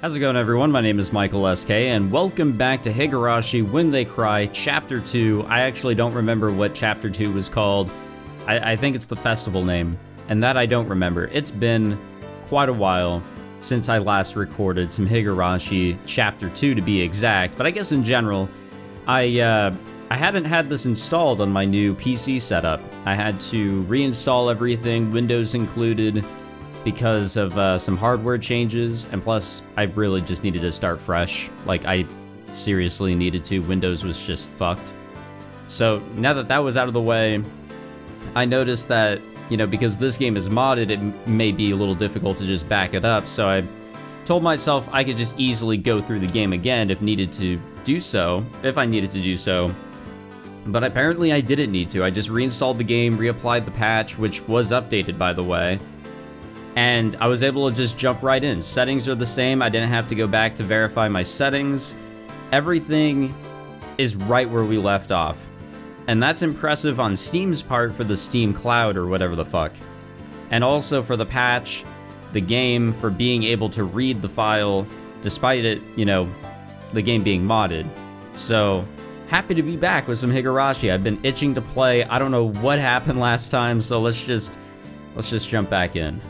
How's it going, everyone? My name is Michael SK, and welcome back to Higurashi When They Cry, Chapter 2. I actually don't remember what Chapter 2 was called. I think it's the festival name, and that I don't remember. It's been quite a while since I last recorded some Higurashi Chapter 2 to be exact, but I guess in general, I hadn't had this installed on my new PC setup. I had to reinstall everything, Windows included, because of some hardware changes, and plus, I really just needed to start fresh. Like, I seriously needed to. Windows was just fucked. So, now that that was out of the way, I noticed that, you know, because this game is modded, it may be a little difficult to just back it up, so I told myself I could just easily go through the game again if needed to do so, if I needed to do so. But apparently I didn't need to. I just reinstalled the game, reapplied the patch, which was updated, by the way, and I was able to just jump right in. Settings are the same. I didn't have to go back to verify my settings. Everything is right where we left off. And that's impressive on Steam's part for the Steam Cloud or whatever the fuck. And also for the patch, the game, for being able to read the file, despite it, you know, the game being modded. So, happy to be back with some Higurashi. I've been itching to play. I don't know what happened last time, so let's just jump back in.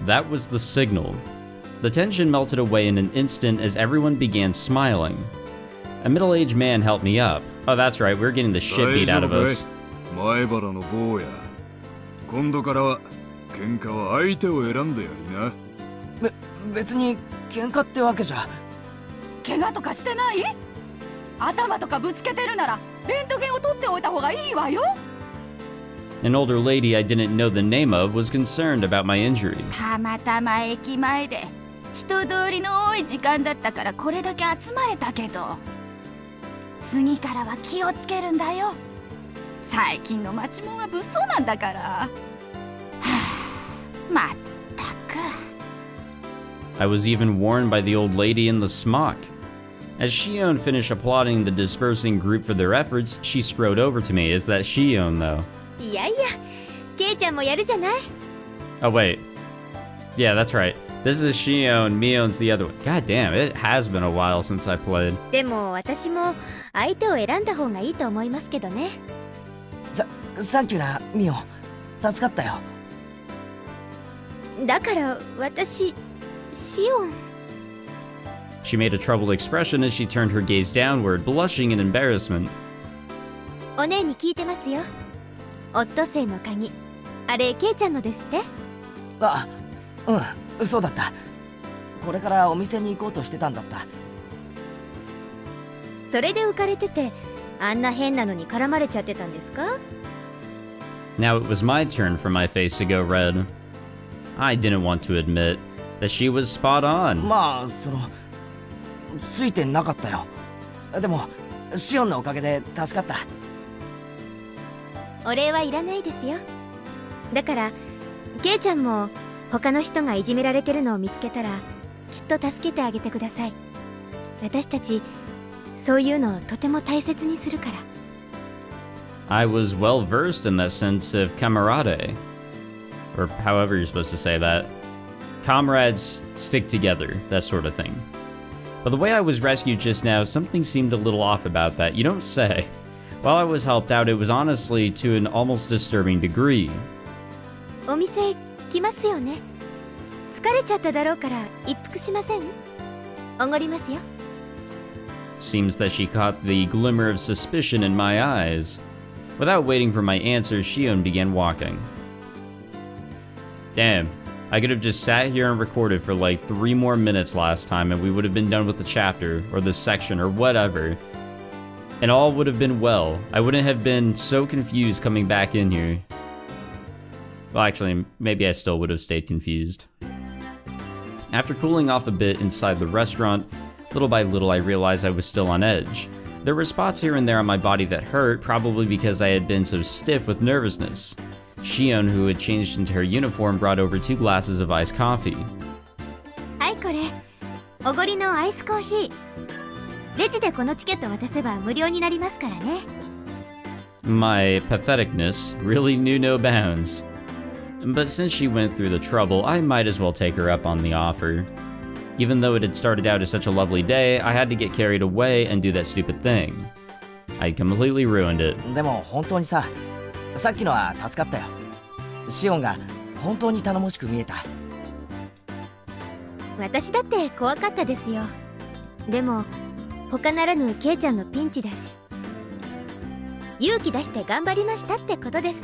That was the signal. The tension melted away in an instant as everyone began smiling. A middle-aged man helped me up. Oh, that's right, we're getting the shit beat out of us. An older lady I didn't know the name of was concerned about my injury. I was even warned by the old lady in the smock. As Shion finished applauding the dispersing group for their efforts, she strode over to me. Is that Shion, though? Oh, wait. Yeah, that's right. This is Shion, Mion's the other one. God damn, it has been a while since I played. Thank you, Mion. 助かったよ。She made a troubled expression as she turned her gaze downward, blushing in embarrassment. そうだった。これからお店に行こうとしてたんだった。それで浮かれてて、あんな変なのに絡まれちゃってたんですか? Now it was my turn for my face to go red. I didn't want to admit that she was spot on. まあ、ついてなかったよ。でも、シオンのおかげで助かった。お礼はいらないですよ。だから、ケイちゃんも他の人がいじめられてるのを見つけたら、きっと助けてあげてください。私たち、そういうのをとても大切にするから。I was well versed in that sense of camarade, or however you're supposed to say that. Comrades stick together, that sort of thing. But the way I was rescued just now, something seemed a little off about that. You don't say. While I was helped out, it was honestly to an almost disturbing degree. お店来ますよね。疲れちゃっただろうから一服しません？おごりますよ。Seems that she caught the glimmer of suspicion in my eyes. Without waiting for my answer, Shion began walking. Damn, I could have just sat here and recorded for like 3 more minutes last time and we would have been done with the chapter, or this section, or whatever. And all would have been well. I wouldn't have been so confused coming back in here. Well, actually, maybe I still would have stayed confused. After cooling off a bit inside the restaurant, little by little I realized I was still on edge. There were spots here and there on my body that hurt, probably because I had been so stiff with nervousness. Shion, who had changed into her uniform, brought over 2 glasses of iced coffee. はい、これ。おごりのアイスコーヒー。レジでこのチケット渡せば無料になりますからね。My patheticness really knew no bounds. but since she went through the trouble, I might as well take her up on the offer. Even though it had started out as such a lovely day, I had to get carried away and do that stupid thing. I completely ruined it. でも本当にさ、さっきのは助かったよ。シオンが本当に頼もしく見えた。私だって怖かったですよ。でも他ならぬケイちゃんのピンチだし、勇気出して頑張りましたってことです。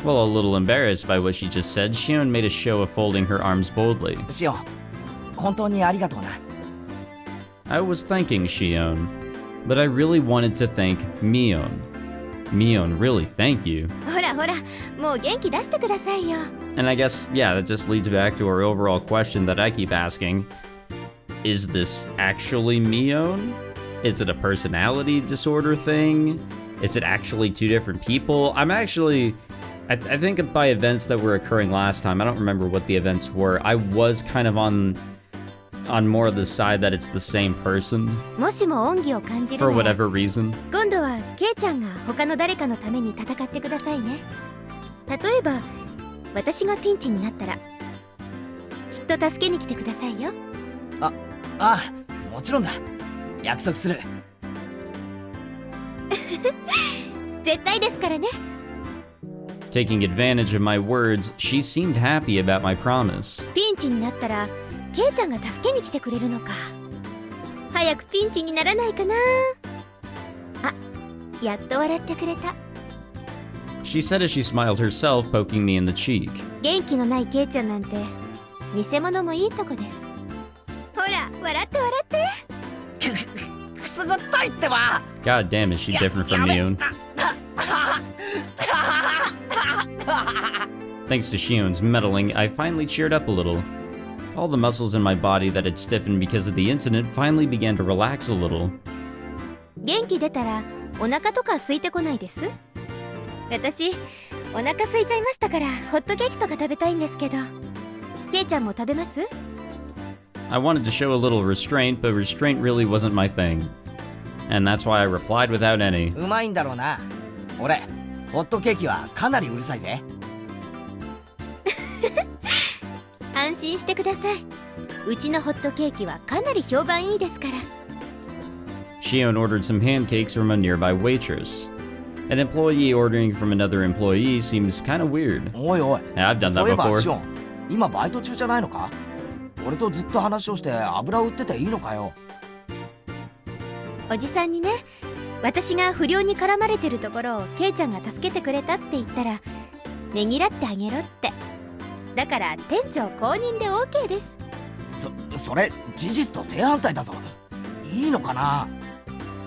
Well, a little embarrassed by what she just said, Shion made a show of folding her arms boldly. シオン、本当にありがとうな。I was thanking Shion, but I really wanted to thank Mion. Mion, really, thank you. ほらほら、もう元気出してくださいよ。And I guess, yeah, that just leads back to our overall question that I keep asking. Is this actually Mion? Is it a personality disorder thing? Is it actually two different people? I think by events that were occurring last time, I don't remember what the events were. I was kind of on more of the side that it's the same person. もしも恩義を感じる For なら whatever reason. 今度はケイちゃんが他の誰かのために戦ってくださいね。例えば私がピンチになったらきっと助けに来てくださいよ。ああ、もちろんだ。約束する。絶対ですからね。Taking advantage of my words, she seemed happy about my promise. ピンチになったらケイちゃんが助けに来てくれるのか。早くピンチにならないかな。あ、やっと笑ってくれた。She said as she smiled herself, poking me in the cheek. 元気のないケイちゃんなんて偽物もいいとこです。ほら、笑って笑って。くすぐったいってば。 God damn, is she different from Mion? Thanks to Shion's meddling, I finally cheered up a little. All the muscles in my body that had stiffened because of the incident finally began to relax a little. 元気出たらお腹とか空いてこないです？私、お腹空いちゃいましたからホットケーキとか食べたいんですけど。ケイちゃんも食べます？ I wanted to show a little restraint, but restraint really wasn't my thing. And that's why I replied without any. うまいんだろうな。俺、ホットケーキはかなりうるさいぜ。安心してください。うちのホットケーキはかなり評判いいですから。Shion ordered some pancakes from a nearby waitress. An employee ordering from another employee seems kind of weird. おいおい。 I've done そうい that えば before. シオン、今バイト中じゃないのか？俺とずっと話をして油売ってていいのかよ。おじさんにね、私が不良に絡まれてるところをケイちゃんが助けてくれたって言ったら、ねぎらってあげろって。だから店長公認で OK です。それ事実と正反対だぞ。いいのかな？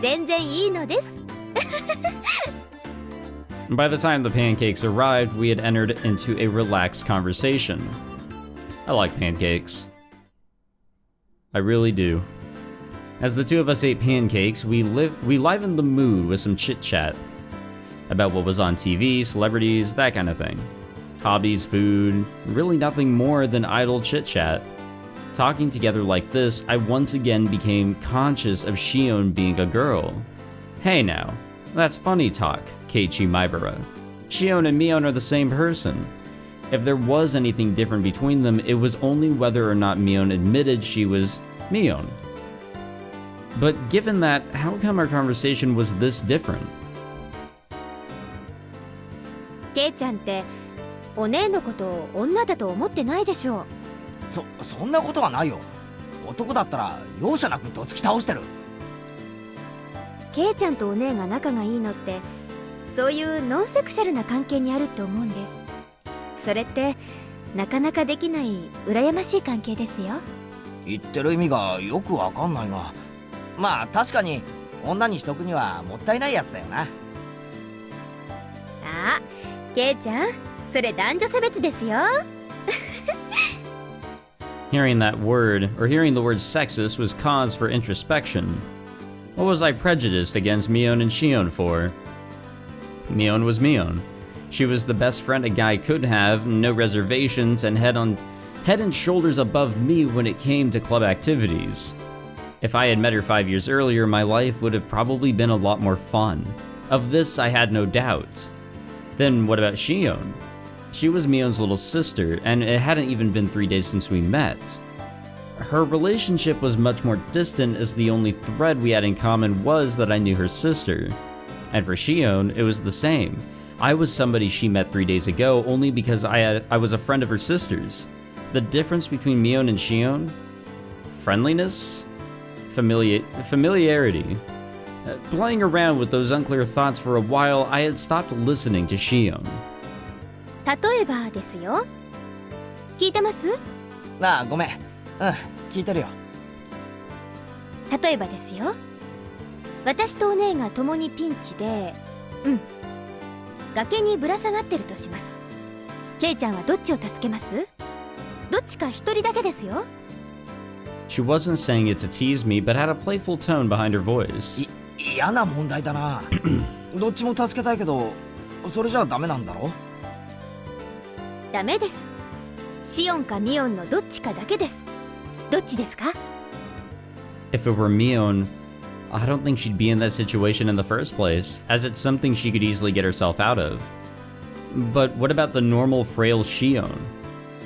全然いいのです。By the time the pancakes arrived, we had entered into a relaxed conversation. I like pancakes. I really do. As the two of us ate pancakes, we livened the mood with some chit-chat about what was on TV, celebrities, that kind of thing. Hobbies, food, really nothing more than idle chit-chat. Talking together like this, I once again became conscious of Shion being a girl. Hey now, that's funny talk, Keiichi Maibara. Shion and Mion are the same person. If there was anything different between them, it was only whether or not Mion admitted she was Mion. But given that, how come our conversation was this different? ケイちゃんってお姉のことを女だと思ってないでしょう。そんなことはないよ。男だったら容赦なくどつき倒してる。ケイちゃんとお姉が仲がいいのってそういうノンセクシャルな関係にあると思うんです。それってなかなかできない羨ましい関係ですよ。言ってる意味がよくわかんないが、まあ確かに女にしとくにはもったいないやつだよな。あ、ケイちゃん、それ男女差別ですよ。Hearing that word, or hearing the word sexist, was cause for introspection. What was I prejudiced against Mion and Shion for? Mion was Mion. She was the best friend a guy could have, no reservations, and head and shoulders above me when it came to club activities. If I had met her 5 years earlier, my life would have probably been a lot more fun. Of this, I had no doubt. Then what about Shion? She was Mion's little sister, and it hadn't even been 3 days since we met. Her relationship was much more distant as the only thread we had in common was that I knew her sister. And for Shion, it was the same. I was somebody she met 3 days ago only because I was a friend of her sister's. The difference between Mion and Shion? Friendliness? Familiarity. Playing around with those unclear thoughts for a while, I had stopped listening to Shion. 例えばですよ。聞いてます？ああ、ごめん。聞いてるよ。例えばですよ。私とお姉が共にピンチで、崖にぶら下がってるとします。ケイちゃんはどっちを助けます？どっちか一人だけですよ。She wasn't saying it to tease me, but had a playful tone behind her voice. 嫌な問題だな。どっちも助けたいけど、それじゃダメなんだろ？ダメです。シオンかミオンのどっちかだけです。どっちですか？ If it were Mion, I don't think she'd be in that situation in the first place, as it's something she could easily get herself out of. But what about the normal frail Shion?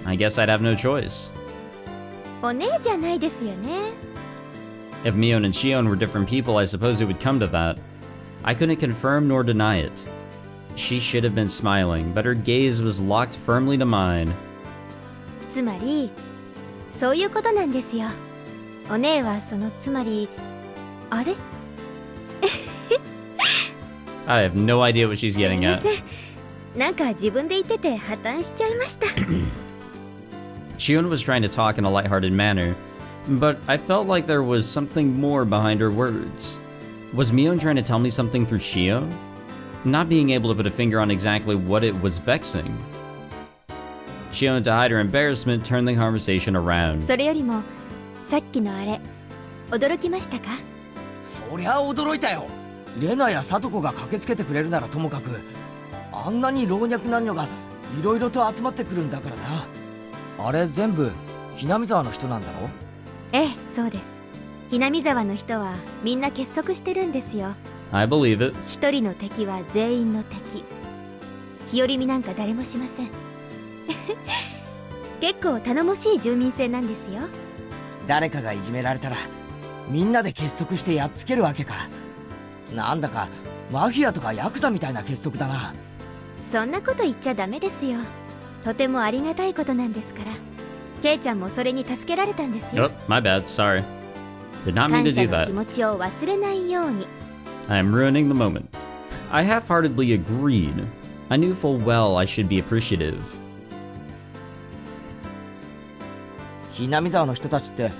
I guess I'd have no choice. お姉じゃないですよね。If Mion and Shion were different people, I suppose it would come to that. I couldn't confirm nor deny it. She should have been smiling, but her gaze was locked firmly to mine. つまり、そういうことなんですよ。お姉はつまり、あれ？ I have no idea what she's すい getting ま at. せん。なんか自分で言ってて破綻しちゃいました。Shion was trying to talk in a lighthearted manner, but I felt like there was something more behind her words. Was Mion trying to tell me something through Shion? Not being able to put a finger on exactly what it was vexing. Shion, to hide her embarrassment, turned the conversation around. それよりも、さっきのあれ、驚きましたか？そりゃ驚いたよ。レナやサトコが駆けつけてくれるならともかく、あんなに老若男女がいろいろと集まってくるんだからな。あれ全部hinamizawaの人なんだろ？ええ、そうです。hinamizawaの人はみんな結束してるんですよ。I believe it. 一人の敵は全員の敵。日和見なんか誰もしません。結構頼もしい住民性なんですよ。誰かがいじめられたらみんなで結束してやっつけるわけか。なんだかマフィアとかヤクザみたいな結束だな。そんなこと言っちゃダメですよ。とてもありがたいことなんですから。ケイちゃんもそれに助けられたんですよ。Oh, my bad. Sorry. Did not mean to 感謝 do の that. 気持ちを忘れないように。I am ruining the moment. I half-heartedly agreed. I knew full well I should be appreciative. hinamizawaの人たちって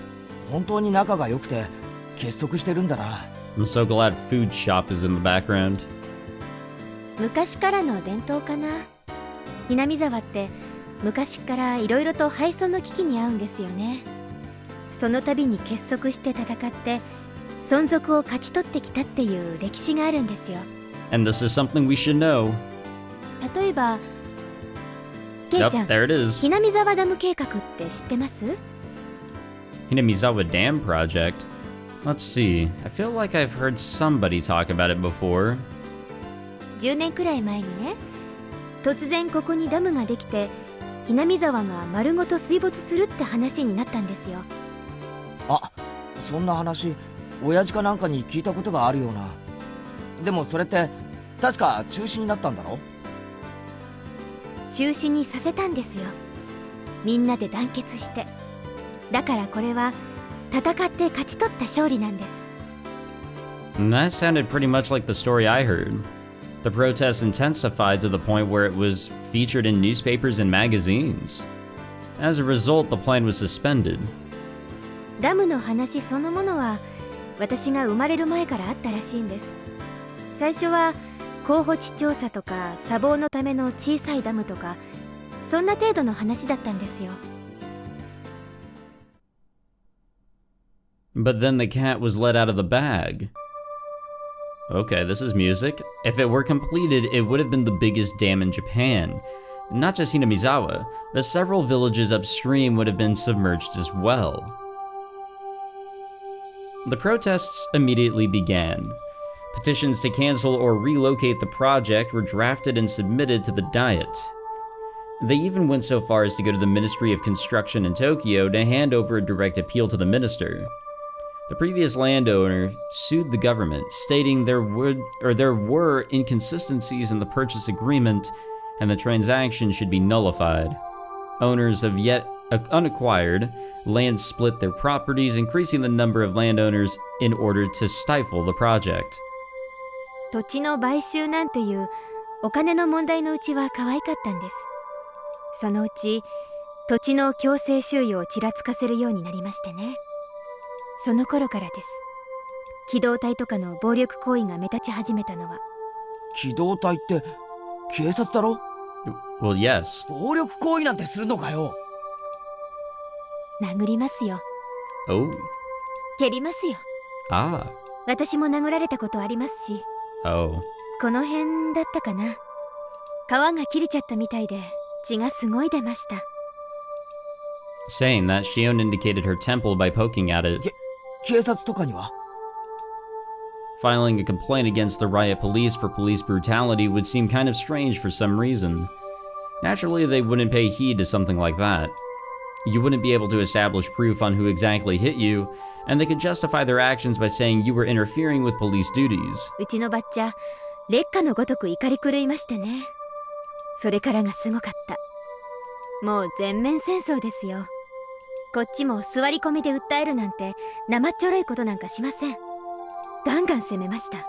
本当に仲が良くて結束してるんだな。I'm so glad food shop is in the background. 昔からの伝統かな。hinamizawaって昔からいろいろと敗損の危機に遭うんですよね。その度に結束して戦って存続を勝ち取ってきたっていう歴史があるんですよ。And this is something we should know. 例えばケイちゃ Yep, ん、 there it is. hinamizawaダム計画って知ってます？ Hinamizawa Dam Project. Let's see. I feel like I've heard somebody talk about it before. 10年くらい前にね、突然ここにダムができてhinamizawaが丸ごと水没するって話になったんですよ。あ、そんな話親父かなんかに聞いたことがあるような。でもそれって確か中止になったんだろ？中止にさせたんですよ。みんなで団結して。だからこれは戦って勝ち取った勝利なんです。 And that sounded pretty much like the story I heard. The protests intensified to the point where it was featured in newspapers and magazines. As a result, the plan was suspended. ダムの話そのものは私が生まれる前からあったらしいんです。最初は候補地調査とか砂防のための小さいダムとかそんな程度の話だったんですよ。 But then the cat was let out of the bag. Okay, this is music. If it were completed, it would have been the biggest dam in Japan. Not just Hinamizawa, but several villages upstream would have been submerged as well. The protests immediately began. Petitions to cancel or relocate the project were drafted and submitted to the Diet. They even went so far as to go to the Ministry of Construction in Tokyo to hand over a direct appeal to the minister. The previous landowner sued the government, stating there were inconsistencies in the purchase agreement and the transaction should be nullified. Owners of yet unacquired land split their properties, increasing the number of landowners in order to stifle the project. 土地の買収なんていうお金の問題のうちは可愛かったんです。そのうち土地の強制収用をちらつかせるようになりましてね。その頃からです。機動隊とかの暴力行為が目立ち始めたのは。機動隊って警察だろ？ Well, yes. 暴力行為なんてするのかよ。殴りますよ。Oh. 蹴りますよ。Ah. 私も殴られたことありますし。Oh. この辺だったかな。皮が切れちゃったみたいで血がすごい出ました。Saying that, Shion indicated her temple by poking at it. 警察とかには Filing a complaint against the riot police for police brutality would seem kind of strange for some reason. Naturally, they wouldn't pay heed to something like that. You wouldn't be able to establish proof on who exactly hit you, and they could justify their actions by saying you were interfering with police duties. うちのばっちゃ烈火のごとく怒り狂いましてね。それからがすごかった。もう全面戦争ですよ。こっちも座り込みで訴えるなんて生っちょろいことなんかしません。ガンガン攻めました。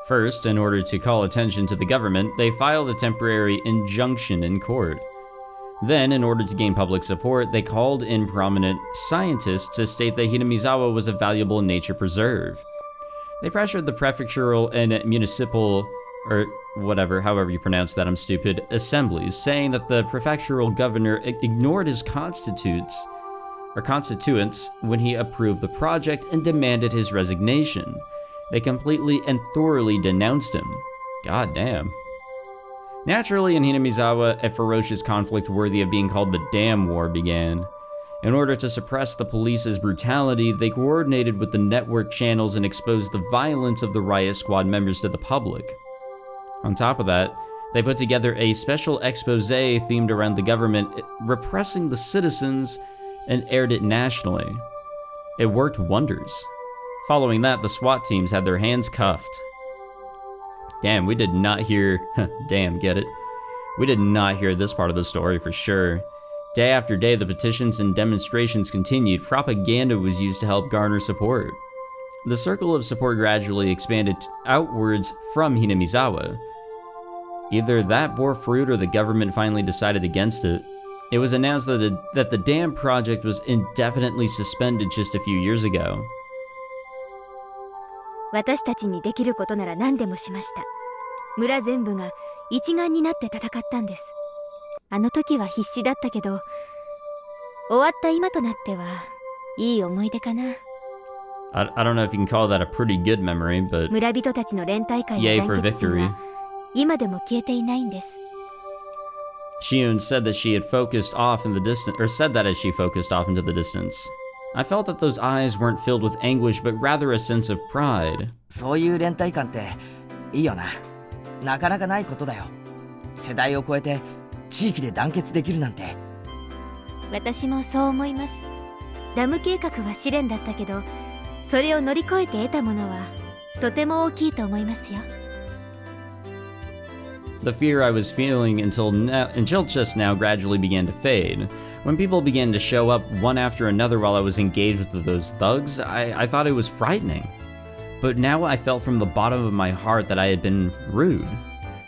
First, in order to call attention to the government, they filed a temporary injunction in court. Then, in order to gain public support, they called in prominent scientists to state that Hinamizawa was a valuable nature preserve. They pressured the prefectural and municipal, or whatever, however you pronounce that, I'm stupid, assemblies, saying that the prefectural governor ignored his constituents when he approved the project and demanded his resignation. They completely and thoroughly denounced him. God damn. Naturally, in Hinamizawa, a ferocious conflict worthy of being called the Dam War began. In order to suppress the police's brutality, they coordinated with the network channels and exposed the violence of the riot squad members to the public. On top of that, they put together a special expose themed around the government repressing the citizens and aired it nationally. It worked wonders. Following that, the SWAT teams had their hands cuffed. Damn, we did not hear... Damn, get it? We did not hear this part of the story for sure. Day after day, the petitions and demonstrations continued. Propaganda was used to help garner support. The circle of support gradually expanded outwards from Hinamizawa. Either that bore fruit or the government finally decided against it. It was announced that the dam project was indefinitely suspended just a few years ago. 私たちにできることなら何でもしました。村全部が一丸になって戦ったんです。あの時は必死だったけど、終わった今となってはいい思い出かな。I don't know if you can call that a pretty good memory, but 村人たちの連帯会の団結心は今でも消えていないんです。Shion said that she had focused off in the distance, or said that as she focused off into the distance. I felt that those eyes weren't filled with anguish, but rather a sense of pride. そういう連帯感っていいよな。なかなかないことだよ。世代を超えて地域で団結できるなんて。私もそう思います。ダム計画は試練だったけど、それを乗り越えて得たものはとても大きいと思いますよ。The fear I was feeling until just now gradually began to fade. When people began to show up one after another while I was engaged with those thugs, I thought it was frightening. But now I felt from the bottom of my heart that I had been rude.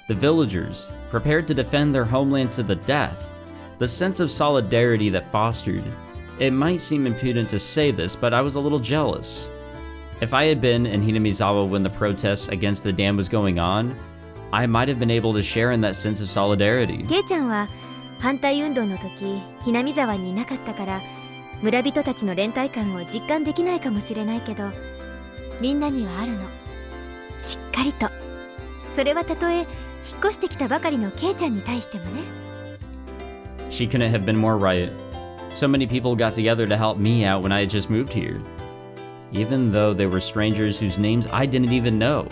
The villagers, prepared to defend their homeland to the death. The sense of solidarity that fostered. It might seem impudent to say this, but I was a little jealous. If I had been in Hinamizawa when the protests against the dam was going on, I might have been able to share in that sense of solidarity. ケイちゃんは反対運動の時、hinamizawa沢にいなかったから村人たちの連帯感を実感できないかもしれないけど、みんなにはあるの。しっかりと。それはたとえ引っ越してきたばかりのケイちゃんに対してもね。She couldn't have been more right. So many people got together to help me out when I had just moved here. Even though they were strangers whose names I didn't even know.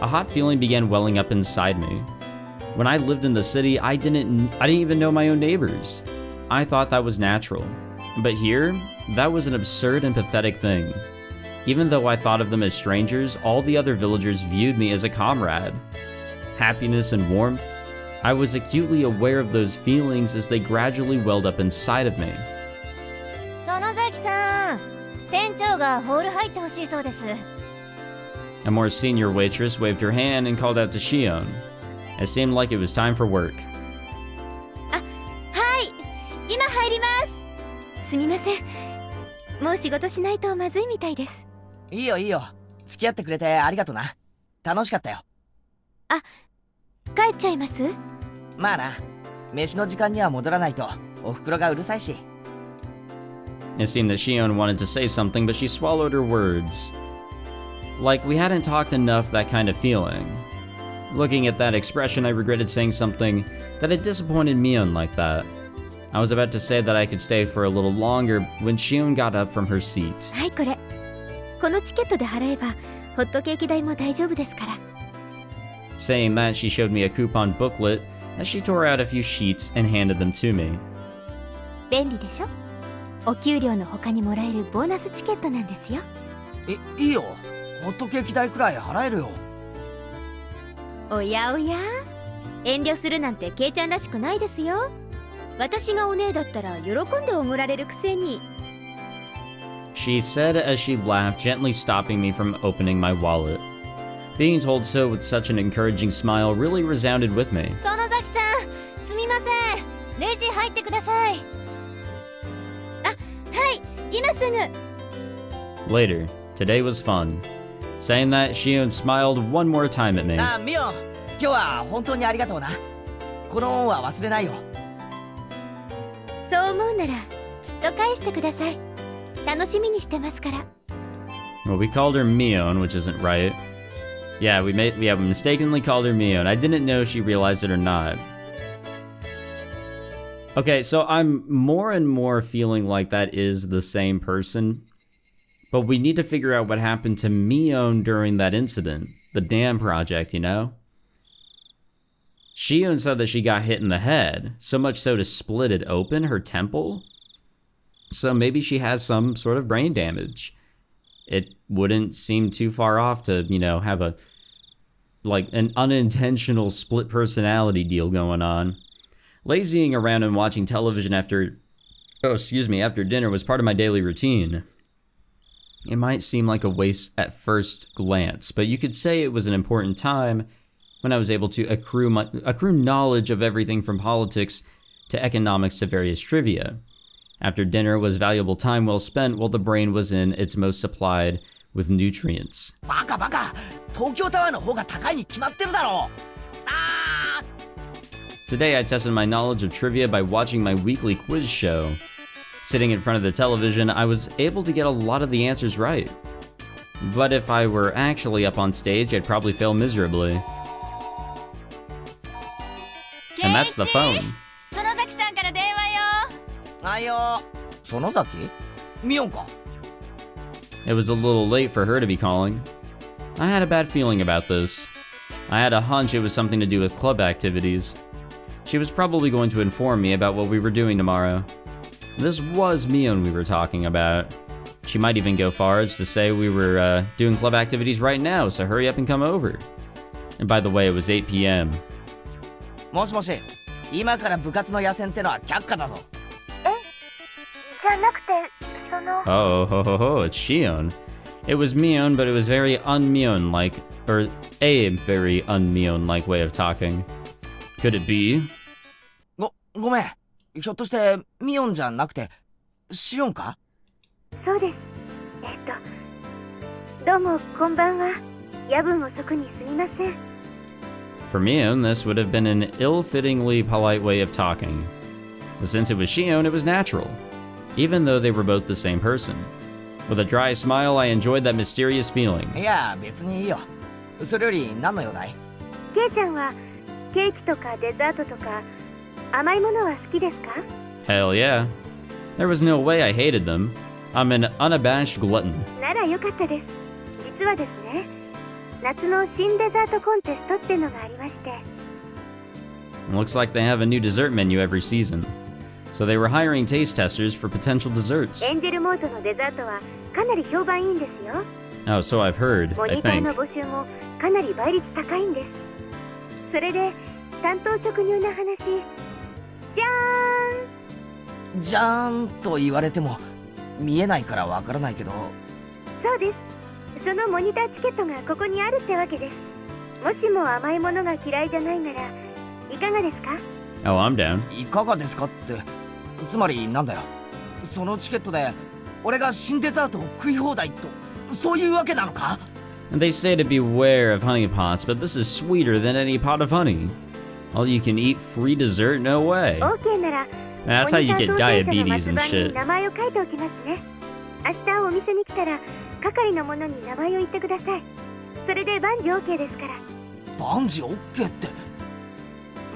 A hot feeling began welling up inside me. When I lived in the city, I didn't even know my own neighbors. I thought that was natural. But here, that was an absurd and pathetic thing. Even though I thought of them as strangers, all the other villagers viewed me as a comrade. Happiness and warmth. I was acutely aware of those feelings as they gradually welled up inside of me. 園崎さん、店長がホール入ってほしいそうです。A more senior waitress waved her hand and called out to Shion. It seemed like it was time for work. あ、はい、今入ります。すみません。もう仕事しないとまずいみたいです。いいよいいよ。付き合ってくれてありがとな。楽しかったよ。あ、帰っちゃいます？まあな。飯の時間には戻らないとお袋がうるさいし。It seemed that Shion wanted to say something, but she swallowed her words. Like we hadn't talked enough, that kind of feeling. Looking at that expression, I regretted saying something that had disappointed Mion like that. I was about to say that I could stay for a little longer when Shion got up from her seat. はい、これ。このチケットで払えば、ホットケーキ代も大丈夫ですから。Saying that, she showed me a coupon booklet as she tore out a few sheets and handed them to me. 便利でしょ？お給料の他にもらえるボーナスチケットなんですよ。いいよ。ホットケーキ代くらい払えるよ。おやおや、遠慮するなんてケイちゃんらしくないですよ。私がお姉だったら喜んでおごられるくせに。She said as she laughed, gently stopping me from opening my wallet. Being told so with such an encouraging smile really resounded with me. 園崎さん、すみません。レジ入ってください。あ、はい、今すぐ。Later, today was fun. Saying that, Shion smiled one more time at me. あ、ミオン、今日は本当にありがとうな。この恩は忘れないよ。そう思うなら、きっと返してください。楽しみにしてますから。Well, we called her Mion, which isn't right. Yeah, we mistakenly called her Mion. I didn't know if she realized it or not. Okay, so I'm more and more feeling like that is the same person. But we need to figure out what happened to Mion during that incident. The dam project, you know? Shion said that she got hit in the head, so much so to split it open, her temple. So maybe she has some sort of brain damage. It wouldn't seem too far off to, you know, have an unintentional split personality deal going on. Lazying around and watching television after dinner was part of my daily routine. It might seem like a waste at first glance, but you could say it was an important time when I was able to accrue knowledge of everything from politics to economics to various trivia. After dinner was valuable time well spent while the brain was in its most supplied with nutrients. バカバカ、東京タワーの方が高いに決まってるだろう。Today I tested my knowledge of trivia by watching my weekly quiz show. Sitting in front of the television, I was able to get a lot of the answers right. But if I were actually up on stage, I'd probably fail miserably. And that's the phone. 園崎さんから電話よ。はいよ。園崎？ミオンか。It was a little late for her to be calling. I had a bad feeling about this. I had a hunch it was something to do with club activities. She was probably going to inform me about what we were doing tomorrow. This was Mion we were talking about. She might even go far as to say we were doing club activities right now, so hurry up and come over. And by the way, it was 8 p.m. もしもし、今から部活の野戦ってのは却下だぞ。じゃなくて、その。Oh, ho, ho, ho, it's Shion. It was Mion, but it was very un-Mion-like, or a very un-Mion-like way of talking. Could it be? ごめん。ひょっとしてミオンじゃなくてシオンか？そうです。どうもこんばんは。夜分遅くにすみません。For Mion, this would have been an ill-fittingly polite way of talking. But since it was Shion, it was natural, even though they were both the same person. With a dry smile, I enjoyed that mysterious feeling. いや、別にいいよ。それより何の用だい？ケイちゃんはケーキとかデザートとか甘いものは好きですか？ Hell yeah. There was no way I hated them. I'm an unabashed glutton. ならよかったです。実はですね、夏の新デザートコンテストってのがありまして。It looks like they have a new dessert menu every season. So they were hiring taste testers for potential desserts. エンジェルモートのデザートはかなり評判いいんですよ。 Oh, so I've heard, モ I ニターの think. 募集もかなり倍率高いんです。それで担当直入な話、じゃじゃーんと言われても見えないからわからないけど、ーん。そうです。そのモニターチケットがここにあるってわけです。もしも甘いものが嫌いじゃないならいかがですか？ Oh, I'm down. いかがですかって、つまりなんだよ。そのチケットで俺が新デザートを食い放題と、そういうわけなのか？ And they say to beware of honey pots, but this is sweeter than any pot of honey. All you can eat free dessert? No way. OK なら That's how you get モニター当選者の diabetes 末 and 番に shit. 名前を書いておきますね。明日お店に来たら係の者に名前を言ってください。それで万事 OK ですから。万事 OK って、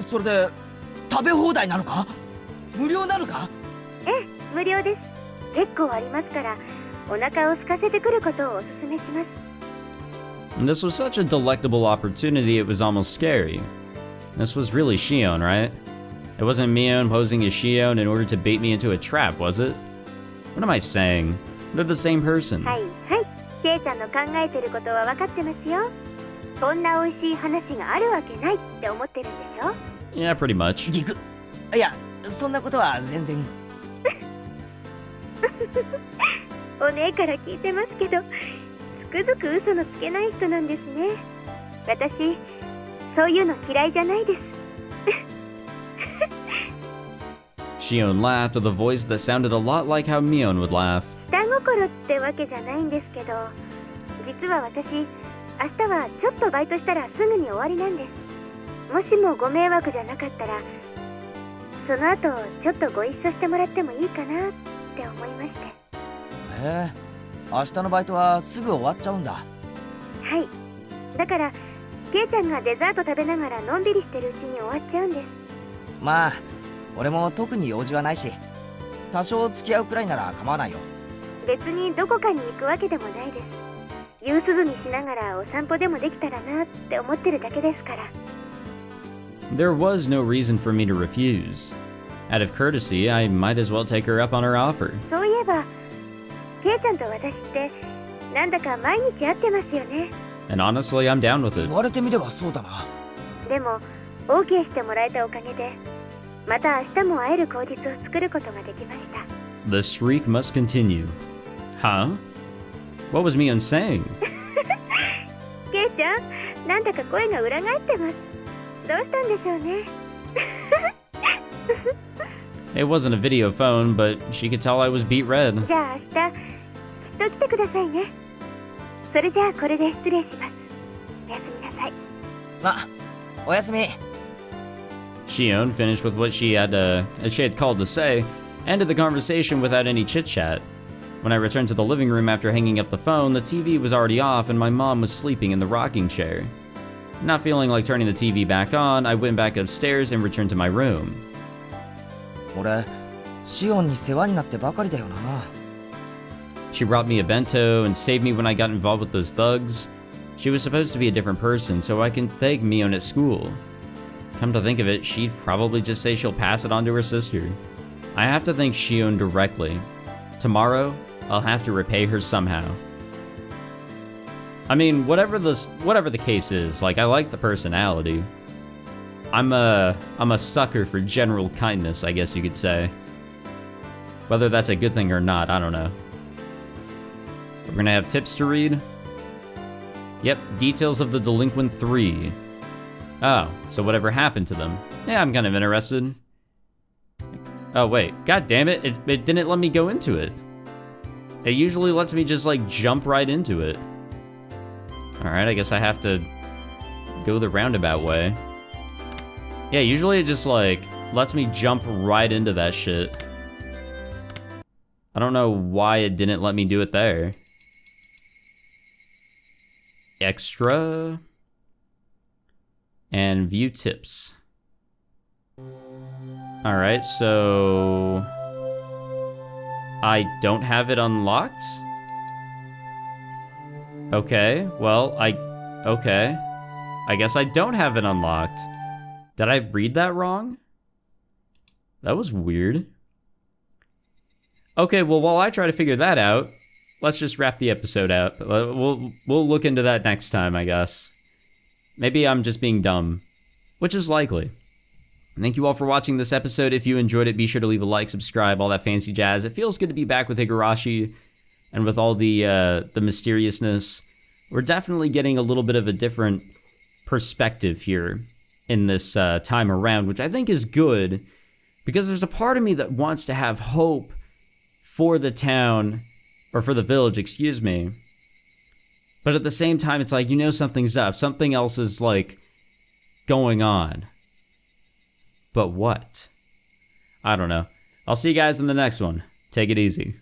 それで食べ放題なのか？無料なのか？ええ、無料です。結構ありますから、お腹を空かせてくることをお勧めします。And this was such a delectable opportunity, it was almost scary. This was really Shion, right? It wasn't Mion posing as Shion in order to bait me into a trap, was it? What am I saying? They're the same person. はいはい、ケイちゃんの考えてることは分かってますよ。そんな美味しい話があるわけないって思ってるんでしょ？ Yeah, pretty much. ギク、いや、そんなことは全然。お姉から聞いてますけど、つくづく嘘のつけない人なんですね。私、そういうの嫌いじゃないです。Shion laughed with a voice that sounded a lot like how Mion would laugh. 下心ってわけじゃないんですけど、実は私、明日はちょっとバイトしたらすぐに終わりなんです。もしもご迷惑じゃなかったら、その後ちょっとご一緒してもらってもいいかなって思いまして。へえ、明日のバイトはすぐ終わっちゃうんだ。はい。だから、ケイちゃんがデザート食べながらのんびりしてるうちに終わっちゃうんです。まあ、俺も特に用事はないし、多少付き合うくらいなら構わないよ。別にどこかに行くわけでもないです。夕涼みしながらお散歩でもできたらなって思ってるだけですから。There was no reason for me to refuse. Out of courtesy, I might as well take her up on her offer. そういえば、ケイちゃんと私ってなんだか毎日会ってますよね。And honestly, I'm down with 言 it. われてみればそうだな。でも OK してもらえたおかげで、また明日も会える口実を作ることができました。 The streak must continue. Huh? What was Mion saying? ケイちゃん、なんだか声が裏返ってます。どうしたんでしょうね。It wasn't a video phone, but she could tell I was beat red. じゃあ明日きっと来てくださいね。それじゃあこれで失礼します。おやすみなさい。あ、おやすみ。Shion finished with what she had called to say, ended the conversation without any chit-chat. When I returned to the living room after hanging up the phone, the TV was already off and my mom was sleeping in the rocking chair. Not feeling like turning the TV back on, I went back upstairs and returned to my room. 俺、シオンに世話になってばかりだよな。She brought me a bento and saved me when I got involved with those thugs. She was supposed to be a different person, so I can thank Mion at school. Come to think of it, she'd probably just say she'll pass it on to her sister. I have to thank Shion directly. Tomorrow, I'll have to repay her somehow. I mean, whatever the case is, like, I like the personality. I'm a sucker for general kindness, I guess you could say. Whether that's a good thing or not, I don't know. We're gonna have tips to read. Yep, details of the delinquent 3. Oh, so whatever happened to them. Yeah, I'm kind of interested. Oh wait, god damn it, it didn't let me go into it. It usually lets me just like jump right into it. Alright, I guess I have to go the roundabout way. Yeah, usually it just like lets me jump right into that shit. I don't know why it didn't let me do it there. Extra. And view tips. Alright, so I don't have it unlocked? Okay, well, okay. I guess I don't have it unlocked. Did I read that wrong? That was weird. Okay, well, while I try to figure that out, let's just wrap the episode out. We'll look into that next time, I guess. Maybe I'm just being dumb, which is likely. Thank you all for watching this episode. If you enjoyed it, be sure to leave a like, subscribe, all that fancy jazz. It feels good to be back with Higurashi and with all the mysteriousness. We're definitely getting a little bit of a different perspective here in this time around, which I think is good, because there's a part of me that wants to have hope for the town, or for the village, excuse me. But at the same time, it's like, you know something's up. Something else is, like, going on. But what? I don't know. I'll see you guys in the next one. Take it easy.